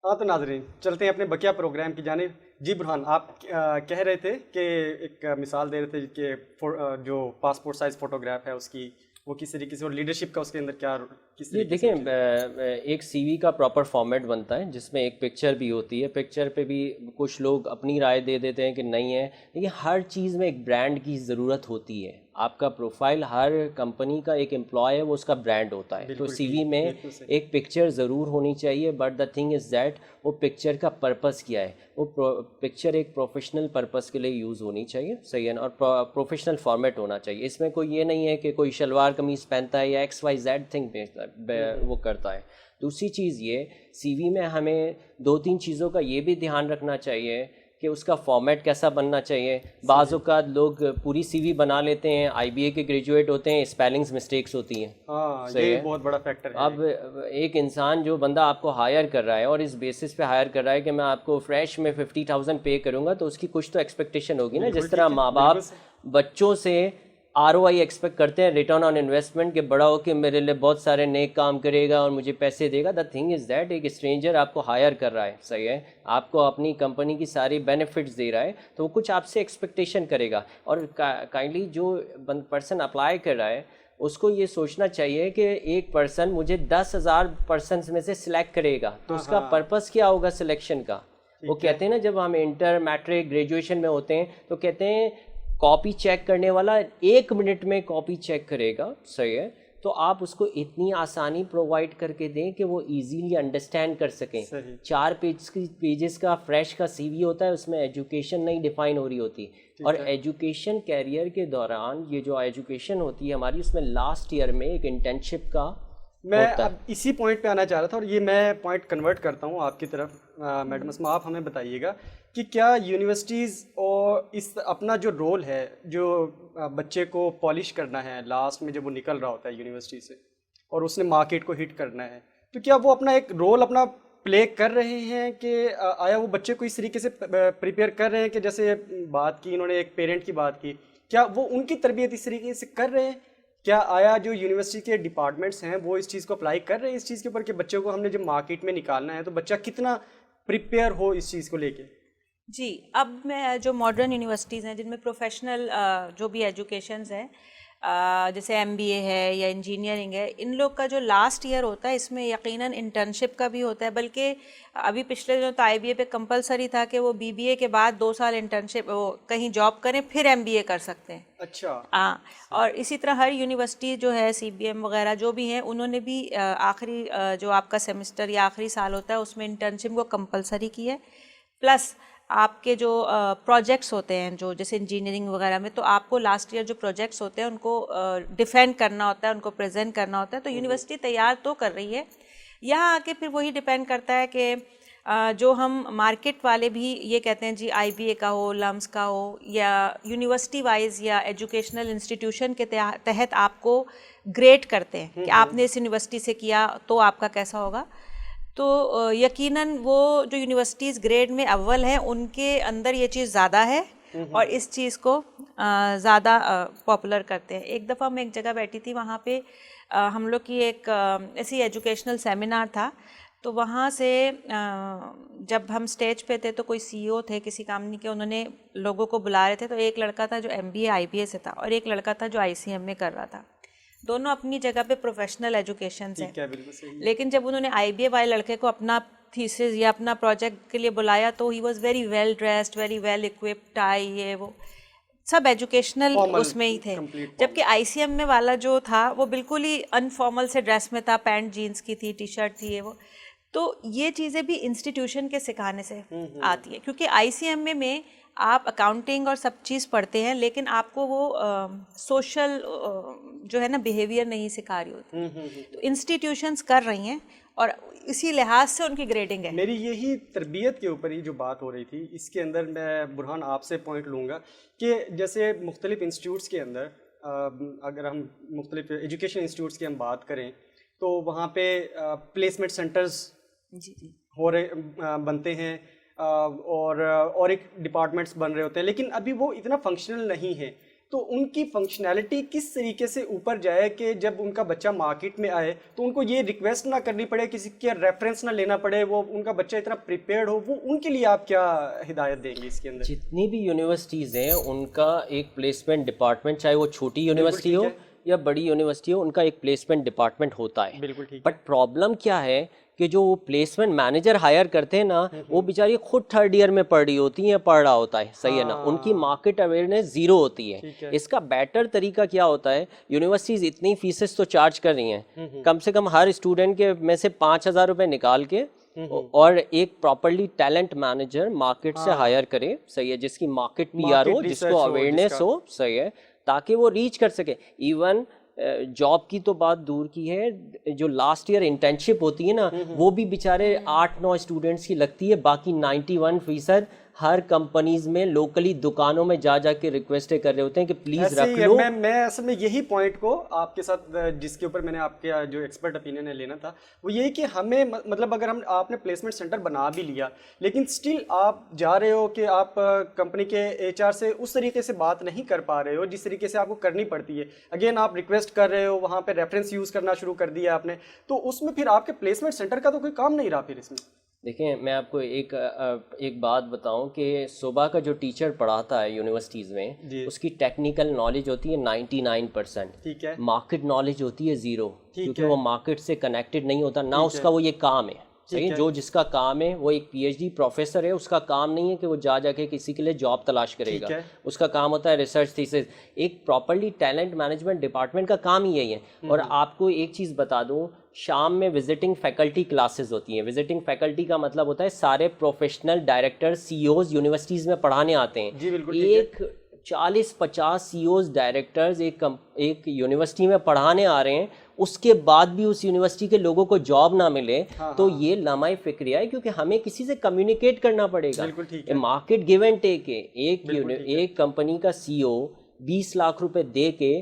ہاں تو ناظرین چلتے ہیں اپنے بقیہ پروگرام کی جانب. جی برہان، آپ کہہ رہے تھے کہ ایک مثال دے رہے تھے کہ جو پاسپورٹ سائز فوٹوگراف ہے اس کی وہ کس طریقے سے، اور لیڈرشپ کا اس کے اندر کیا کس جی طریقے سے. دیکھیں، ایک سی وی کا پراپر فارمیٹ بنتا ہے جس میں ایک پکچر بھی ہوتی ہے. پکچر پہ بھی کچھ لوگ اپنی رائے دے دیتے ہیں کہ نہیں ہے، لیکن ہر چیز میں ایک برانڈ کی ضرورت ہوتی ہے. آپ کا پروفائل ہر کمپنی کا ایک امپلائی ہے، وہ اس کا برانڈ ہوتا ہے. تو سی وی میں ایک پکچر ضرور ہونی چاہیے، but the thing is that وہ پکچر کا پرپس کیا ہے. وہ پکچر ایک پروفیشنل پرپس کے لیے یوز ہونی چاہیے، صحیح ہے نا، اور پروفیشنل فارمیٹ ہونا چاہیے. اس میں کوئی یہ نہیں ہے کہ کوئی شلوار قمیض پہنتا ہے یا ایکس وائی زیڈ تھنگ وہ کرتا ہے. دوسری چیز یہ، سی وی میں ہمیں 2-3 چیزوں کا یہ بھی دھیان رکھنا چاہیے کہ اس کا فارمیٹ کیسا بننا چاہیے. بعض اوقات لوگ پوری سی وی بنا لیتے ہیں، آئی بی اے کے گریجویٹ ہوتے ہیں، اسپیلنگز مسٹیکس ہوتی ہیں. ہاں یہ بہت بڑا فیکٹر ہے. اب ایک انسان جو بندہ آپ کو ہائر کر رہا ہے اور اس بیسس پہ ہائر کر رہا ہے کہ میں آپ کو فریش میں 50,000 پے کروں گا، تو اس کی کچھ تو ایکسپیکٹیشن ہوگی نا. جس طرح ماں باپ بچوں سے آر او آئی ایکسپیکٹ کرتے ہیں، ریٹرن آن انویسٹمنٹ، کہ بڑا ہو کے میرے لیے بہت سارے نیک کام کرے گا اور مجھے پیسے دے گا. دا تھنگ از دیٹ ایک اسٹرینجر آپ کو ہائر کر رہا ہے، صحیح ہے، آپ کو اپنی کمپنی کی ساری بینیفٹس دے رہا ہے، تو وہ کچھ آپ سے ایکسپیکٹیشن کرے گا. اور کائنڈلی جو پرسن اپلائی کر رہا ہے اس کو یہ سوچنا چاہیے کہ ایک پرسن مجھے 10,000 پرسنس میں سے سلیکٹ کرے گا، تو اس کا پرپس کیا ہوگا سلیکشن کا. وہ کہتے ہیں نا، جب ہم انٹر میٹرک گریجویشن میں ہوتے ہیں تو کہتے ہیں کاپی چیک کرنے والا 1 منٹ میں کاپی چیک کرے گا، صحیح ہے. تو آپ اس کو اتنی آسانی پرووائڈ کر کے دیں کہ وہ ایزیلی انڈرسٹینڈ کر سکیں. 4 پیجز کا فریش کا سی وی ہوتا ہے، اس میں ایجوکیشن نہیں ڈیفائن ہو رہی ہوتی. اور ایجوکیشن کیریئر کے دوران یہ جو ایجوکیشن ہوتی ہے ہماری، اس میں لاسٹ ایئر میں ایک انٹرنشپ کا میں اب اسی پوائنٹ پہ آنا چاہ رہا تھا، اور یہ میں پوائنٹ کنورٹ کرتا ہوں آپ کی طرف. میڈم اسما، آپ ہمیں بتائیے گا کہ کیا یونیورسٹیز اور اس اپنا جو رول ہے، جو بچے کو پالش کرنا ہے لاسٹ میں جب وہ نکل رہا ہوتا ہے یونیورسٹی سے اور اس نے مارکیٹ کو ہٹ کرنا ہے، تو کیا وہ اپنا ایک رول اپنا پلے کر رہے ہیں کہ آیا وہ بچے کو اس طریقے سے پریپیئر کر رہے ہیں کہ جیسے بات کی انہوں نے ایک پیرنٹ کی بات کی، کیا وہ ان کی تربیت اس طریقے سے کر رہے ہیں؟ کیا آیا جو یونیورسٹی کے ڈپارٹمنٹس ہیں وہ اس چیز کو اپلائی کر رہے ہیں اس چیز کے اوپر کہ بچوں کو ہم نے جب مارکیٹ میں نکالنا ہے تو بچہ کتنا پریپیئر ہو اس چیز کو لے کے؟ جی، اب میں جو ماڈرن یونیورسٹیز ہیں جن میں پروفیشنل جو بھی ایجوکیشنز ہیں، جیسے ایم بی اے ہے یا انجینئرنگ ہے، ان لوگ کا جو لاسٹ ایئر ہوتا ہے اس میں یقیناً انٹرنشپ کا بھی ہوتا ہے. بلکہ ابھی پچھلے دنوں تو آئی بی اے پہ کمپلسری تھا کہ وہ بی بی اے کے بعد 2 سال انٹرنشپ وہ کہیں جاب کریں پھر ایم بی اے کر سکتے ہیں. اچھا. ہاں، اور اسی طرح ہر یونیورسٹی جو ہے سی بی ایم وغیرہ جو بھی ہیں، انہوں نے بھی آخری جو آپ کا سیمسٹر یا آخری سال ہوتا ہے اس میں انٹرنشپ کو کمپلسری کی ہے. پلس آپ کے جو پروجیکٹس ہوتے ہیں جو جیسے انجینئرنگ وغیرہ میں، تو آپ کو لاسٹ ایئر جو پروجیکٹس ہوتے ہیں ان کو ڈیفینڈ کرنا ہوتا ہے، ان کو پریزنٹ کرنا ہوتا ہے. تو یونیورسٹی تیار تو کر رہی ہے. یہاں آ کے پھر وہی ڈیپینڈ کرتا ہے کہ جو ہم مارکیٹ والے بھی یہ کہتے ہیں جی آئی بی اے کا ہو، لمس کا ہو، یا یونیورسٹی وائز یا ایجوکیشنل انسٹیٹیوشن کے تحت آپ کو گریڈ کرتے ہیں کہ آپ نے اس یونیورسٹی سے کیا تو آپ کا کیسا ہوگا. تو یقیناً وہ جو یونیورسٹیز گریڈ میں اول ہیں ان کے اندر یہ چیز زیادہ ہے اور اس چیز کو زیادہ پاپولر کرتے ہیں. ایک دفعہ میں ایک جگہ بیٹھی تھی، وہاں پہ ہم لوگ کی ایک ایسی ایجوکیشنل سیمینار تھا. تو وہاں سے جب ہم سٹیج پہ تھے تو کوئی سی او تھے کسی کمپنی کے، انہوں نے لوگوں کو بلا رہے تھے. تو ایک لڑکا تھا جو M B A I B A سے تھا اور ایک لڑکا تھا جو آئی سی ایم میں کر رہا تھا. دونوں اپنی جگہ پہ پروفیشنل ایجوکیشنز ہیں، لیکن جب انہوں نے آئی بی اے والے لڑکے کو اپنا تھیسس یا اپنا پروجیکٹ کے لیے بلایا تو he was very well dressed, very well equipped, tie یہ وہ سب ایجوکیشنل اس میں ہی تھے. جبکہ آئی سی ایم میں والا جو تھا وہ بالکل ہی انفارمل سے ڈریس میں تھا، پینٹ جینس کی تھی، ٹی شرٹ تھی یہ وہ. تو یہ چیزیں بھی انسٹیٹیوشن کے سکھانے سے آتی ہیں، کیونکہ آئی سی ایم میں آپ اکاؤنٹنگ اور سب چیز پڑھتے ہیں لیکن آپ کو وہ سوشل جو ہے نا بیہیویئر نہیں سکھا رہی ہوتی. تو انسٹیٹیوشنز کر رہی ہیں اور اسی لحاظ سے ان کی گریڈنگ ہے. میری یہی تربیت کے اوپر ہی جو بات ہو رہی تھی، اس کے اندر میں برہان آپ سے پوائنٹ لوں گا کہ جیسے مختلف انسٹیٹیوٹس کے اندر اگر ہم مختلف ایجوکیشن انسٹیٹیوٹس کی ہم بات کریں تو وہاں پہ پلیسمنٹ سینٹرز ہو رہے بنتے ہیں اور ایک ڈپارٹمنٹس بن رہے ہوتے ہیں، لیکن ابھی وہ اتنا فنکشنل نہیں ہے. تو ان کی فنکشنالٹی کس طریقے سے اوپر جائے کہ جب ان کا بچہ مارکیٹ میں آئے تو ان کو یہ ریکویسٹ نہ کرنی پڑے, کسی کے ریفرنس نہ لینا پڑے, وہ ان کا بچہ اتنا پریپیئرڈ ہو. وہ ان کے لیے آپ کیا ہدایت دیں گے اس کے اندر؟ جتنی بھی یونیورسٹیز ہیں ان کا ایک پلیسمنٹ ڈپارٹمنٹ, چاہے وہ چھوٹی یونیورسٹی ہو یا بڑی یونیورسٹی ہو, ان کا ایک پلیسمنٹ ڈپارٹمنٹ ہوتا ہے. بالکل ٹھیک. بٹ پرابلم کیا ہے کہ جو پلیسمنٹ مینیجر ہائر کرتے ہیں نا, وہ بیچاری خود تھرڈ ایئر میں پڑھ رہی ہوتی ہیں, پڑھ رہا ہوتا ہے, صحیح ہے نا, ان کی مارکیٹ اویئرنیس زیرو ہوتی ہے. اس کا بیٹر طریقہ کیا ہوتا ہے, یونیورسٹیز اتنی فیسز تو چارج کر رہی ہیں, کم سے کم ہر اسٹوڈنٹ کے میں سے 5,000 روپے نکال کے اور ایک پراپرلی ٹیلنٹ مینیجر مارکیٹ سے ہائر کرے, صحیح ہے, جس کی مارکیٹ پی آر ہو, جس کو اویئرنیس ہو, صحیح ہے, تاکہ وہ ریچ کر سکے. ایون جاب کی تو بات دور کی ہے, جو لاسٹ ایئر انٹرنشپ ہوتی ہے نا, وہ بھی بیچارے 8-9 اسٹوڈنٹس کی لگتی ہے, باقی 91% ہر کمپنیز میں لوکلی دکانوں میں جا جا کے ریکویسٹیں کر رہے ہوتے ہیں کہ پلیز رکھ لو. میں اصل میں یہی پوائنٹ کو آپ کے ساتھ, جس کے اوپر میں نے آپ کے جو ایکسپرٹ اوپینین ہے لینا تھا, وہ یہی کہ ہمیں مطلب اگر آپ نے پلیسمنٹ سینٹر بنا بھی لیا, لیکن اسٹل آپ جا رہے ہو کہ آپ کمپنی کے ایچ آر سے اس طریقے سے بات نہیں کر پا رہے ہو جس طریقے سے آپ کو کرنی پڑتی ہے. اگین آپ ریکویسٹ کر رہے ہو, وہاں پہ ریفرنس یوز کرنا شروع کر دیا آپ نے, تو اس میں پھر آپ کے پلیسمنٹ سینٹر کا تو کوئی کام نہیں رہا پھر اس میں. دیکھیں میں آپ کو ایک بات بتاؤں کہ صبح کا جو ٹیچر پڑھاتا ہے یونیورسٹیز میں, اس کی ٹیکنیکل نالج ہوتی ہے 99%, ٹھیک ہے, مارکیٹ نالج ہوتی ہے 0, کیونکہ وہ مارکیٹ سے کنیکٹڈ نہیں ہوتا, نہ اس کا وہ یہ کام ہے, صحیح, جو جس کا کام ہے وہ ایک پی ایچ ڈی پروفیسر ہے, اس کا کام نہیں ہے کہ وہ جا جا کے کسی کے لیے جاب تلاش کرے گا, اس کا کام ہوتا ہے ریسرچ تھیسس. ایک پراپرلی ٹیلنٹ مینجمنٹ ڈپارٹمنٹ کا کام ہی یہی ہے. اور آپ کو ایک چیز بتا دوں, شام میں وزٹنگ فیکلٹی کلاسز ہوتی ہیں. وزٹنگ فیکلٹی کا مطلب ہوتا ہے سارے professional director CEOs universities میں پڑھانے آتے ہیں. ایک 40-50 سی اوز ڈائریکٹرز ایک یونیورسٹی میں پڑھانے آ رہے ہیں, اس کے بعد بھی اس یونیورسٹی کے لوگوں کو جاب نہ ملے, تو یہ لمحہ فکریہ ہے, کیونکہ ہمیں کسی سے کمیونیکیٹ کرنا پڑے گا. مارکیٹ گیو اینڈ ٹیک ہے. ایک کمپنی کا سی او 20 لاکھ روپے دے کے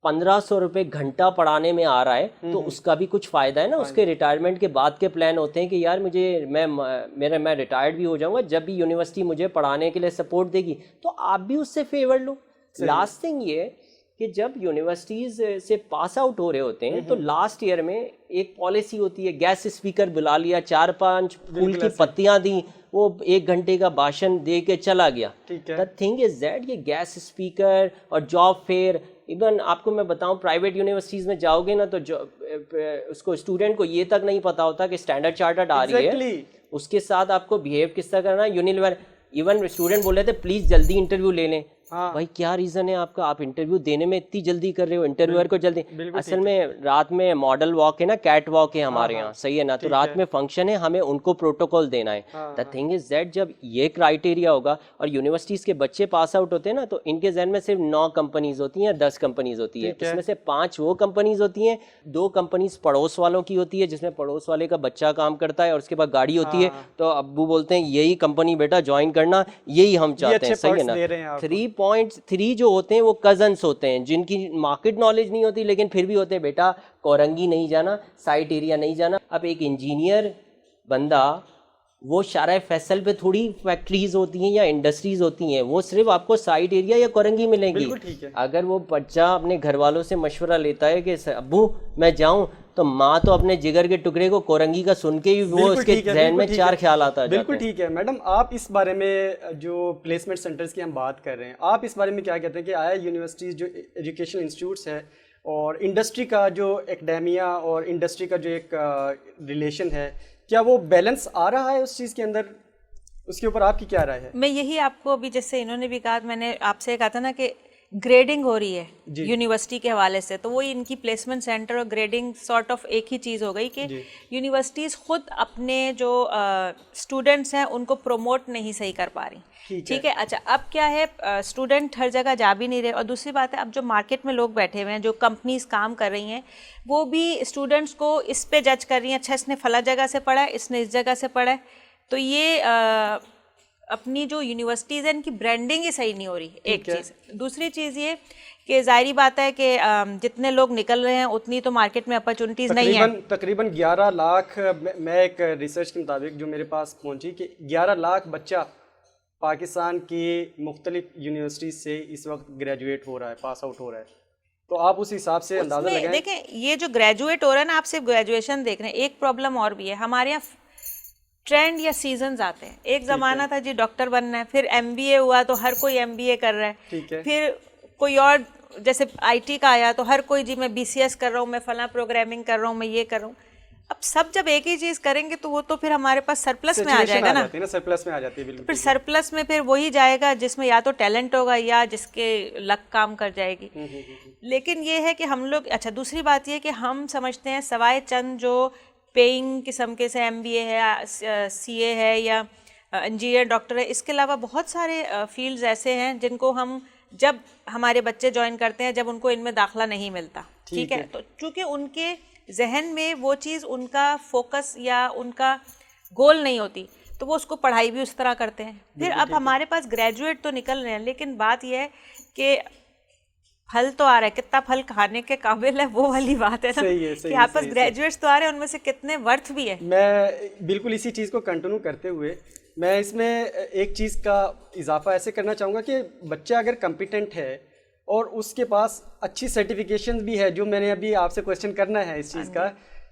1500 روپے گھنٹہ پڑھانے میں آ رہا ہے, تو اس کا بھی کچھ فائدہ ہے نا. اس کے ریٹائرمنٹ کے بعد کے پلان ہوتے ہیں کہ یار میں ریٹائرڈ بھی ہو جاؤں گا, جب بھی یونیورسٹی مجھے پڑھانے کے لیے سپورٹ دے گی تو آپ بھی اس سے فیور لو. لاسٹ تھنگ یہ کہ جب یونیورسٹیز سے پاس آؤٹ ہو رہے ہوتے ہیں تو لاسٹ ایئر میں ایک پالیسی ہوتی ہے, گیسٹ اسپیکر بلا لیا, 4-5 پھول کی پتیاں دیں, وہ 1 گھنٹے کا بھاشن دے کے چلا گیا. دا تھنگ از دیٹ یہ گیسٹ اسپیکر اور جاب فیئر, ایون آپ کو میں بتاؤں پرائیویٹ یونیورسٹیز میں جاؤ گے نا تو اس کو اسٹوڈنٹ کو یہ تک نہیں پتا ہوتا کہ اسٹینڈرڈ چارٹرڈ آ رہی ہے, اس کے ساتھ آپ کو بہیو کس طرح کرنا ہے. ایون اسٹوڈنٹ بول رہے تھے پلیز جلدی انٹرویو لے لیں. بھائی کیا ریزن ہے آپ کا, آپ انٹرویو دینے میں اتنی جلدی کر رہے ہو, انٹرویور کو جلدی. اصل میں رات میں ماڈل واک ہے نا, کیٹ واک ہے ہمارے یہاں, صحیح ہے نا, تو رات میں فنکشن ہے, ہمیں ان کو پروٹوکول دینا ہے. دا تھنگ از دیٹ جب یہ کرائٹیریا ہوگا اور یونیورسٹیز کے بچے پاس آؤٹ ہوتے ہیں نا, تو ان کے ذہن میں صرف 9 کمپنیز ہوتی ہیں, 10 کمپنیز ہوتی ہیں, اس میں سے 5 وہ کمپنیز ہوتی ہیں, 2 کمپنیز پڑوس والوں کی ہوتی ہے, جس میں پڑوس والے کا بچہ کام کرتا ہے, اور اس کے بعد گاڑی ہوتی ہے, تو ابو بولتے ہیں یہی کمپنی بیٹا جوائن کرنا, یہی ہم چاہتے ہیں, صحیح ہے نا. 3.3 جو ہوتے ہیں وہ کزنس ہوتے ہیں, جن کی مارکیٹ نالج نہیں ہوتی, لیکن پھر بھی ہوتے ہیں بیٹا کورنگی نہیں جانا, سائٹ ایریا نہیں جانا. اب ایک انجینئر بندہ وہ شارع فیصل پہ تھوڑی فیکٹریز ہوتی ہیں یا انڈسٹریز ہوتی ہیں, وہ صرف آپ کو سائٹ ایریا یا کورنگی ملیں گی. اگر وہ بچہ اپنے گھر والوں سے مشورہ لیتا ہے کہ ابو میں جاؤں, تو ماں تو اپنے جگر کے ٹکڑے کو کورنگی کا سن کے ہی وہ اس کے ذہن میں 4 خیال آتا ہے. بالکل ٹھیک ہے. میڈم آپ اس بارے میں جو پلیسمنٹ سینٹرز کی ہم بات کر رہے ہیں, آپ اس بارے میں کیا کہتے ہیں کہ آیا یونیورسٹیز جو ایجوکیشن انسٹیٹیوٹس ہے اور انڈسٹری کا جو ایکڈیمیا اور انڈسٹری کا جو ایک ریلیشن ہے, کیا وہ بیلنس آ رہا ہے اس چیز کے اندر؟ اس کے اوپر آپ کی کیا رائے ہے؟ میں یہی آپ کو ابھی جیسے انہوں نے بھی کہا, میں نے آپ سے کہا تھا نا کہ گریڈنگ ہو رہی ہے یونیورسٹی کے حوالے سے, تو وہی ان کی پلیسمنٹ سینٹر اور گریڈنگ سارٹ آف ایک ہی چیز ہو گئی کہ یونیورسٹیز خود اپنے جو اسٹوڈنٹس ہیں ان کو پروموٹ نہیں صحیح کر پا رہی. ٹھیک ہے, اچھا اب کیا ہے, اسٹوڈنٹ ہر جگہ جا بھی نہیں رہے, اور دوسری بات ہے اب جو مارکیٹ میں لوگ بیٹھے ہوئے ہیں, جو کمپنیز کام کر رہی ہیں, وہ بھی اسٹوڈنٹس کو اس پہ جج کر رہی ہیں, اچھا اس نے فلاں جگہ سے پڑھا ہے, اس نے اس جگہ سے پڑھا ہے, تو یہ اپنی جو یونیورسٹیز ہیں ان کی برانڈنگ ہی صحیح نہیں ہو رہی, ایک چیز. دوسری چیز یہ کہ ظاہری بات ہے کہ جتنے لوگ نکل رہے ہیں اتنی تو مارکیٹ میں اپرچونیٹیز نہیں ہیں. تقریباً 11 لاکھ, میں ایک ریسرچ کے مطابق جو میرے پاس پہنچی کہ 11 لاکھ بچہ پاکستان کی مختلف یونیورسٹیز سے اس وقت گریجویٹ ہو رہا ہے, پاس آؤٹ ہو رہا ہے, تو آپ اس حساب سے اندازہ لگائیں. دیکھیں یہ جو گریجویٹ ہو رہا ہے نا, آپ صرف گریجویشن دیکھ رہے ہیں, ایک پرابلم اور بھی ہے ہمارے یہاں, ٹرینڈ یا سیزنز آتے ہیں. ایک زمانہ تھا جی ڈاکٹر بننا ہے, پھر ایم بی اے ہوا تو ہر کوئی ایم بی اے کر رہا ہے, پھر کوئی اور جیسے آئی ٹی کا آیا تو ہر کوئی جی میں بی سی ایس کر رہا ہوں, میں فلاں پروگرامنگ کر رہا ہوں, میں یہ کر رہا ہوں. اب سب جب ایک ہی چیز کریں گے تو وہ تو پھر ہمارے پاس سرپلس میں آ جائے گا نا, سرپلس میں آ جاتی ہے بالکل. پھر سرپلس میں پھر وہی جائے گا جس میں یا تو ٹیلنٹ ہوگا یا جس کے لک کام کر جائے گی. لیکن یہ ہے کہ ہم لوگ, اچھا دوسری بات یہ کہ ہم سمجھتے ہیں سوائے چند جو پیئنگ قسم کے سے ایم بی اے ہے, سی اے ہے یا انجینئر ڈاکٹر ہے, اس کے علاوہ بہت سارے فیلڈز ایسے ہیں جن کو ہم جب ہمارے بچے جوائن کرتے ہیں جب ان کو ان میں داخلہ نہیں ملتا, ٹھیک ہے, تو چونکہ ان کے ذہن میں وہ چیز ان کا فوکس یا ان کا گول نہیں ہوتی تو وہ اس کو پڑھائی بھی اس طرح کرتے ہیں. پھر اب ہمارے پاس گریجویٹ تو نکل رہے ہیں, لیکن بات یہ ہے کہ پھل تو آ رہا ہے, کتنا پھل کھانے کے قابل ہے وہ والی بات ہے نا, کہ آپ پاس گریجویٹس تو آ رہے ہیں, ان میں سے کتنے ورتھ بھی ہے. میں بالکل اسی چیز کو کنٹینیو کرتے ہوئے میں اس میں ایک چیز کا اضافہ ایسے کرنا چاہوں گا کہ بچہ اگر کمپیٹنٹ ہے اور اس کے پاس اچھی سرٹیفکیشن بھی ہے, جو میں نے ابھی آپ سے کویشچن کرنا ہے اس چیز کا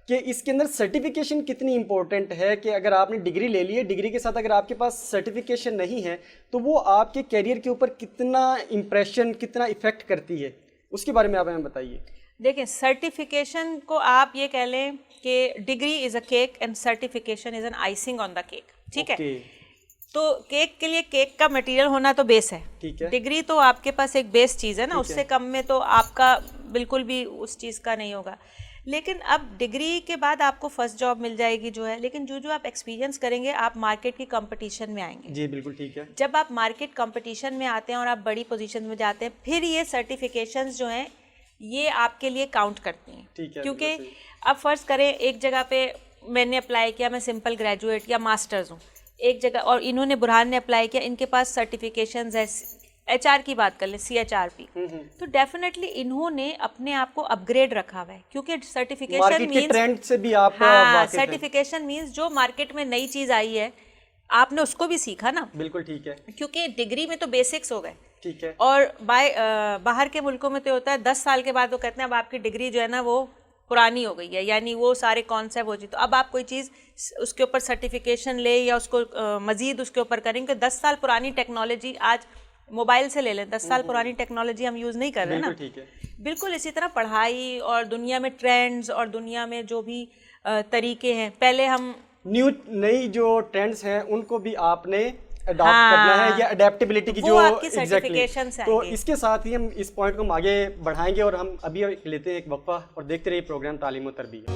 کہ اس کے اندر سرٹیفکیشن کتنی امپورٹنٹ ہے, کہ اگر آپ نے ڈگری لے لی ہے, ڈگری کے ساتھ اگر آپ کے پاس سرٹیفکیشن نہیں ہے تو وہ آپ کے کیریئر کے اوپر کتنا امپریشن, کتنا افیکٹ کرتی ہے, اس کے بارے میں آپ ہمیں بتائیے. دیکھیں سرٹیفکیشن کو آپ یہ کہہ لیں کہ degree is a cake and certification is an icing on the cake, ٹھیک ہے. تو کیک کے لیے کیک کا مٹیریل ہونا تو بیس ہے, ڈگری تو آپ کے پاس ایک بیس چیز ہے نا, اس سے کم میں تو آپ کا بالکل بھی اس چیز کا نہیں ہوگا. لیکن اب ڈگری کے بعد آپ کو فرسٹ جاب مل جائے گی جو ہے, لیکن جو آپ ایکسپیرینس کریں گے آپ مارکیٹ کی کمپٹیشن میں آئیں گے. جی بالکل ٹھیک ہے. جب آپ مارکیٹ کمپٹیشن میں آتے ہیں اور آپ بڑی پوزیشن میں جاتے ہیں, پھر یہ سرٹیفکیشنز جو ہیں یہ آپ کے لیے کاؤنٹ کرتی ہیں. کیونکہ اب فرض کریں ایک جگہ پہ میں نے اپلائی کیا, میں سمپل گریجویٹ یا ماسٹرز ہوں ایک جگہ, اور انہوں نے برہان نے اپلائی کیا, ان کے پاس سرٹیفکیشنز ہے, ایچ آر کی بات کر لیں, سی ایچ آر پی, تو ڈیفینیٹلی انہوں نے اپنے آپ کو اپ گریڈ رکھا ہوا ہے, کیونکہ سرٹیفکیشن سرٹیفکیشن مینس جو مارکیٹ میں نئی چیز آئی ہے آپ نے اس کو بھی سیکھا نا. بالکل ٹھیک ہے. کیونکہ ڈگری میں تو بیسکس ہو گئے, ٹھیک ہے, اور باہر کے ملکوں میں تو ہوتا ہے 10 سال کے بعد وہ کہتے ہیں اب آپ کی ڈگری جو ہے نا وہ پرانی ہو گئی ہے, یعنی وہ سارے کانسیپٹ ہو چکی, تو اب آپ کوئی چیز اس کے اوپر سرٹیفکیشن لے یا اس کو مزید اس کے اوپر کریں کہ 10 سال پرانی ٹیکنالوجی آج موبائل سے لے لیں, 10 سال پرانی ٹیکنالوجی ہم یوز نہیں کر رہے نا. بالکل اسی طرح پڑھائی اور دنیا میں ٹرینڈز اور دنیا میں جو بھی طریقے ہیں, پہلے ہم نئی جو ٹرینڈز ہیں ان کو بھی آپ نے اڈاپٹ کرنا ہے, یا اڈیپٹیبلٹی کی جو ایگزیکٹلی. تو اس کے ساتھ ہی ہم اس پوائنٹ کو ہم آگے بڑھائیں گے, اور ہم ابھی لیتے ہیں ایک وقفہ اور دیکھتے رہیے پروگرام تعلیم و تربیت.